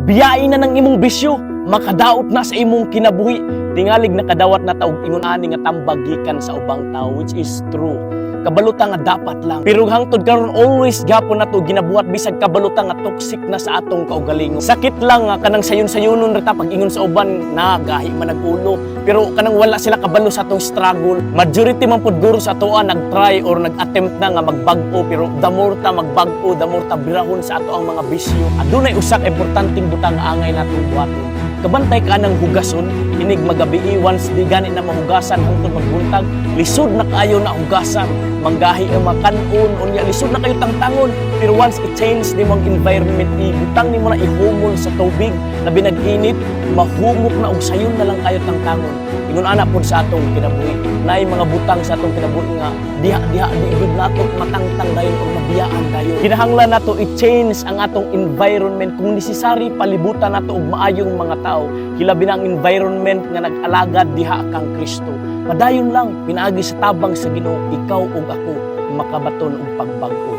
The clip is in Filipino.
biyain na ng imong bisyo, makadaot na sa imong kinabuhi. Tingalig nakadawat na taog ingon ani nga tambag gikan sa ubang tao, which is true. Kabaluta nga dapat lang. Pero hangtod karon always gapon nato ginabuhat bisag kabaluta nga toxic na sa atong kaugalingon. Sakit lang nga kanang sayon-sayonon rata pag ingon sa uban na gahi man nag-ulo. Pero kanang wala sila kabalo sa atong struggle. Majority man pud guro sa atoa nag-try or nag-attempt na nga magbag-o, pero the more ta magbag-o, the more ta birahon sa ato ang mga bisyo. Adunay usa ka importanteng butang nga angay natong buhaton. Kabantay ka ng hugason, inig magabi once di gani na mahugasan hangtod magbuntag, lisod na kayo na hugasan, manggahi ang makanon, unya lisod na kayo tangtangon, pero once i-change ni mong environment, ibutang ni mo na ihumol sa tubig na binag-init, mahumok na og sayon na lang kayo tangtangon. Ingon ana pod sa atong kinabuhi, naay mga butang sa atong kinabuhi nga diha di gud nato matangtang dayon o mabiyaan dayon. Kinahanglan nato i-change ang atong environment kung necessary palibutan nato og maayong mga tao. Hilabi na ang environment nga nag-alagad diha kang Kristo. Padayon lang pinaagi sa tabang sa Ginoo, ikaw ug ako makabaton og pagbag-o.